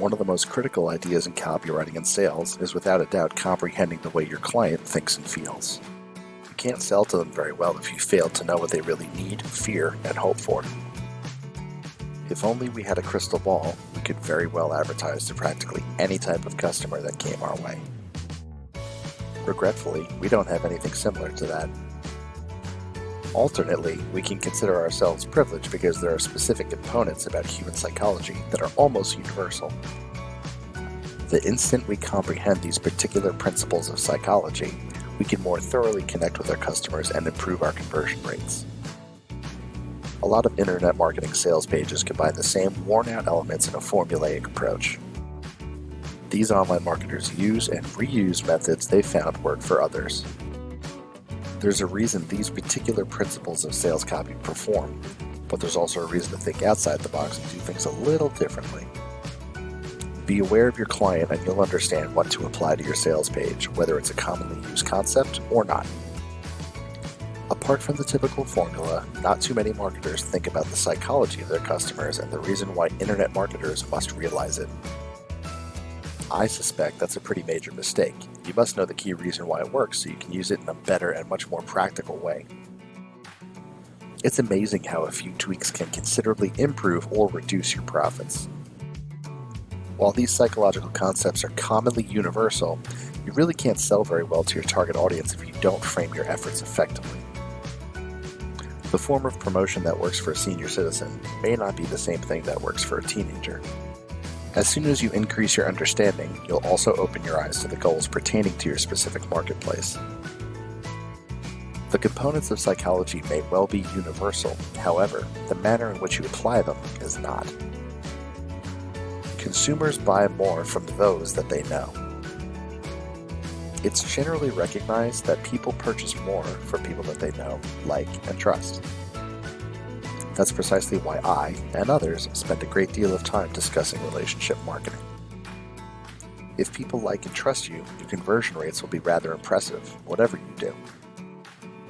One of the most critical ideas in copywriting and sales is without a doubt comprehending the way your client thinks and feels. You can't sell to them very well if you fail to know what they really need, fear, and hope for. If only we had a crystal ball, we could very well advertise to practically any type of customer that came our way. Regretfully, we don't have anything similar to that. Alternately, we can consider ourselves privileged because there are specific components about human psychology that are almost universal. The instant we comprehend these particular principles of psychology, we can more thoroughly connect with our customers and improve our conversion rates. A lot of internet marketing sales pages combine the same worn-out elements in a formulaic approach. These online marketers use and reuse methods they found work for others. There's a reason these particular principles of sales copy perform, but there's also a reason to think outside the box and do things a little differently. Be aware of your client and you'll understand what to apply to your sales page, whether it's a commonly used concept or not. Apart from the typical formula, not too many marketers think about the psychology of their customers and the reason why internet marketers must realize it. I suspect that's a pretty major mistake. You must know the key reason why it works so you can use it in a better and much more practical way. It's amazing how a few tweaks can considerably improve or reduce your profits. While these psychological concepts are commonly universal, you really can't sell very well to your target audience if you don't frame your efforts effectively. The form of promotion that works for a senior citizen may not be the same thing that works for a teenager. As soon as you increase your understanding, you'll also open your eyes to the goals pertaining to your specific marketplace. The components of psychology may well be universal, however, the manner in which you apply them is not. Consumers buy more from those that they know. It's generally recognized that people purchase more from people that they know, like, and trust. That's precisely why I, and others, spend a great deal of time discussing relationship marketing. If people like and trust you, your conversion rates will be rather impressive, whatever you do.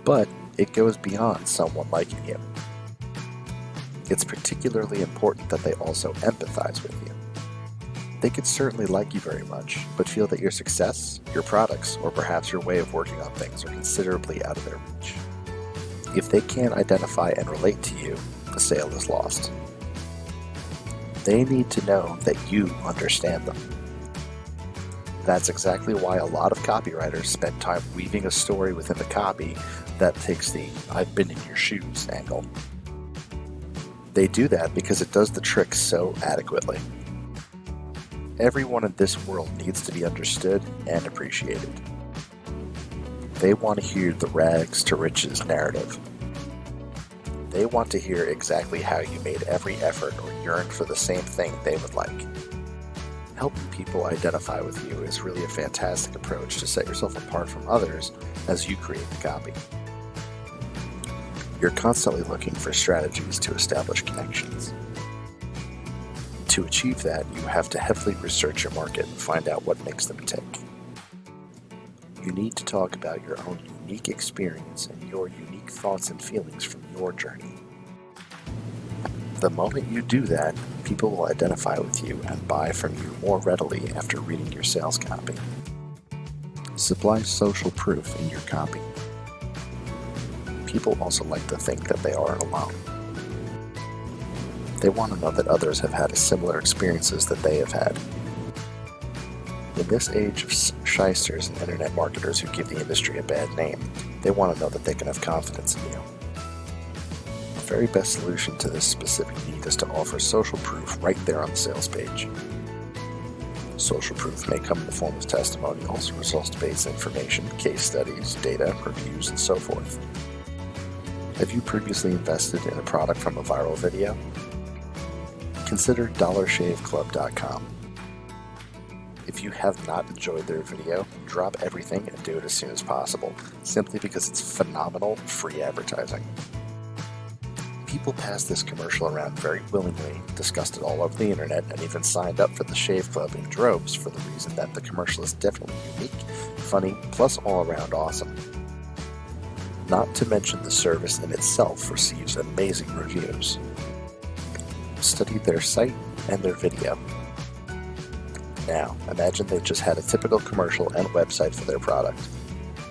But it goes beyond someone liking you. It's particularly important that they also empathize with you. They could certainly like you very much, but feel that your success, your products, or perhaps your way of working on things are considerably out of their reach. If they can't identify and relate to you, the sale is lost. They need to know that you understand them. That's exactly why a lot of copywriters spend time weaving a story within the copy that takes the "I've been in your shoes" angle. They do that because it does the trick so adequately. Everyone in this world needs to be understood and appreciated. They want to hear the rags to riches narrative. They want to hear exactly how you made every effort or yearned for the same thing they would like. Helping people identify with you is really a fantastic approach to set yourself apart from others as you create the copy. You're constantly looking for strategies to establish connections. To achieve that, you have to heavily research your market and find out what makes them tick. You need to talk about your own unique experience and your unique thoughts and feelings from your journey. The moment you do that, people will identify with you and buy from you more readily after reading your sales copy. Supply social proof in your copy. People also like to think that they aren't alone. They want to know that others have had similar experiences that they have had. In this age of shysters and internet marketers who give the industry a bad name, they want to know that they can have confidence in you. The very best solution to this specific need is to offer social proof right there on the sales page. Social proof may come in the form of testimonials, results-based information, case studies, data, reviews, and so forth. Have you previously invested in a product from a viral video? Consider dollarshaveclub.com. If you have not enjoyed their video, drop everything and do it as soon as possible, simply because it's phenomenal free advertising. People passed this commercial around very willingly, discussed it all over the internet, and even signed up for the Shave Club in droves for the reason that the commercial is definitely unique, funny, plus all around awesome. Not to mention the service in itself receives amazing reviews. Study their site and their video. Now, imagine they've just had a typical commercial and website for their product.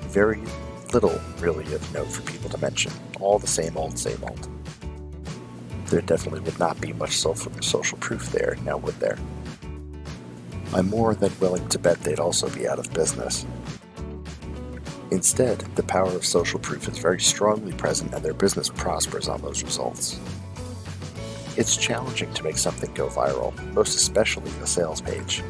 Very little really of note for people to mention, all the same old, same old. There definitely would not be much social proof there, now would there? I'm more than willing to bet they'd also be out of business. Instead, the power of social proof is very strongly present and their business prospers on those results. It's challenging to make something go viral, most especially a sales page.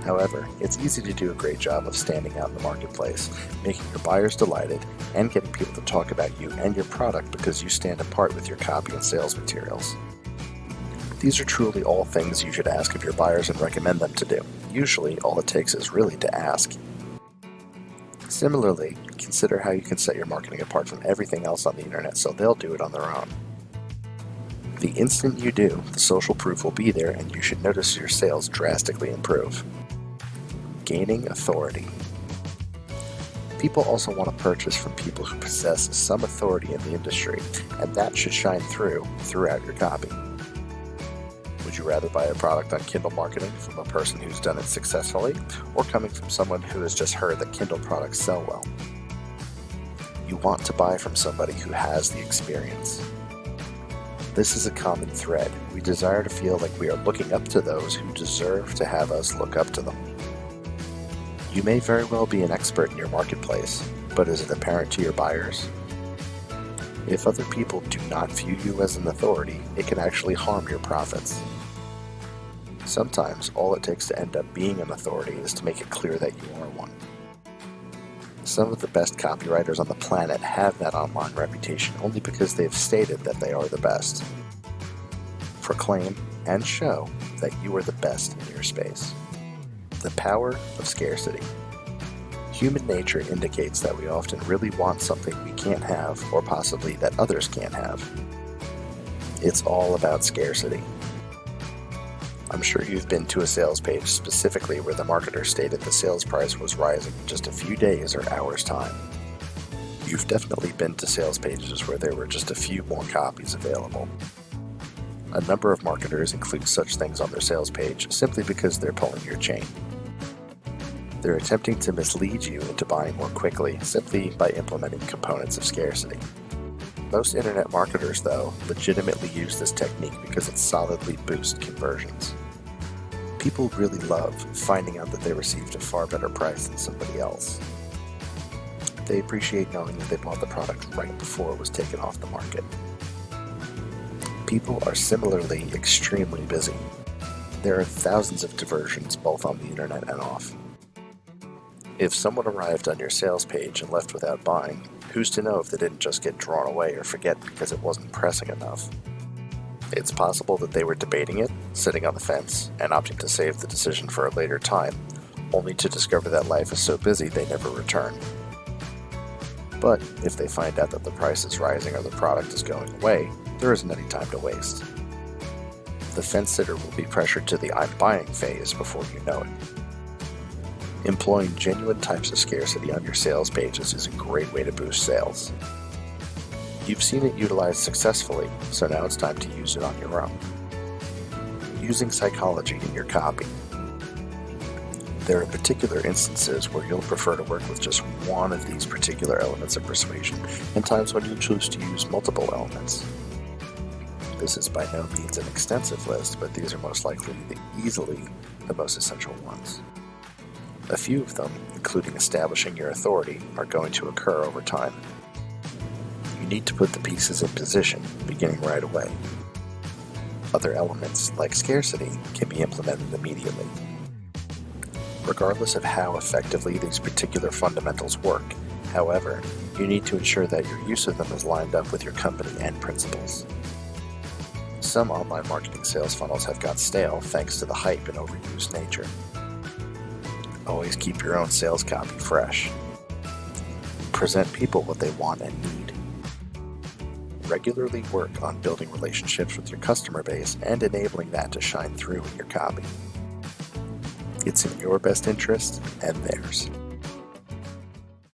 However, it's easy to do a great job of standing out in the marketplace, making your buyers delighted, and getting people to talk about you and your product because you stand apart with your copy and sales materials. These are truly all things you should ask of your buyers and recommend them to do. Usually, all it takes is really to ask. Similarly, consider how you can set your marketing apart from everything else on the internet so they'll do it on their own. The instant you do, the social proof will be there and you should notice your sales drastically improve. Gaining authority. People also want to purchase from people who possess some authority in the industry, and that should shine throughout your copy. Would you rather buy a product on Kindle marketing from a person who's done it successfully, or coming from someone who has just heard that Kindle products sell well? You want to buy from somebody who has the experience. This is a common thread. We desire to feel like we are looking up to those who deserve to have us look up to them. You may very well be an expert in your marketplace, but is it apparent to your buyers? If other people do not view you as an authority, it can actually harm your profits. Sometimes all it takes to end up being an authority is to make it clear that you are one. Some of the best copywriters on the planet have that online reputation only because they've stated that they are the best. Proclaim and show that you are the best in your space. The power of scarcity. Human nature indicates that we often really want something we can't have, or possibly that others can't have. It's all about scarcity. I'm sure you've been to a sales page specifically where the marketer stated the sales price was rising in just a few days or hours' time. You've definitely been to sales pages where there were just a few more copies available. A number of marketers include such things on their sales page simply because they're pulling your chain. They're attempting to mislead you into buying more quickly simply by implementing components of scarcity. Most internet marketers, though, legitimately use this technique because it solidly boosts conversions. People really love finding out that they received a far better price than somebody else. They appreciate knowing that they bought the product right before it was taken off the market. People are similarly extremely busy. There are thousands of diversions both on the internet and off. If someone arrived on your sales page and left without buying, who's to know if they didn't just get drawn away or forget because it wasn't pressing enough? It's possible that they were debating it, sitting on the fence, and opting to save the decision for a later time, only to discover that life is so busy they never return. But if they find out that the price is rising or the product is going away, there isn't any time to waste. The fence sitter will be pressured to the I'm buying phase before you know it. Employing genuine types of scarcity on your sales pages is a great way to boost sales. You've seen it utilized successfully, so now it's time to use it on your own. Using psychology in your copy. There are particular instances where you'll prefer to work with just one of these particular elements of persuasion, and times when you choose to use multiple elements. This is by no means an extensive list, but these are most likely easily the most essential ones. A few of them, including establishing your authority, are going to occur over time. You need to put the pieces in position, beginning right away. Other elements, like scarcity, can be implemented immediately. Regardless of how effectively these particular fundamentals work, however, you need to ensure that your use of them is lined up with your company and principles. Some online marketing sales funnels have got stale thanks to the hype and overused nature. Always keep your own sales copy fresh. Present people what they want and need. Regularly work on building relationships with your customer base and enabling that to shine through in your copy. It's in your best interest and theirs.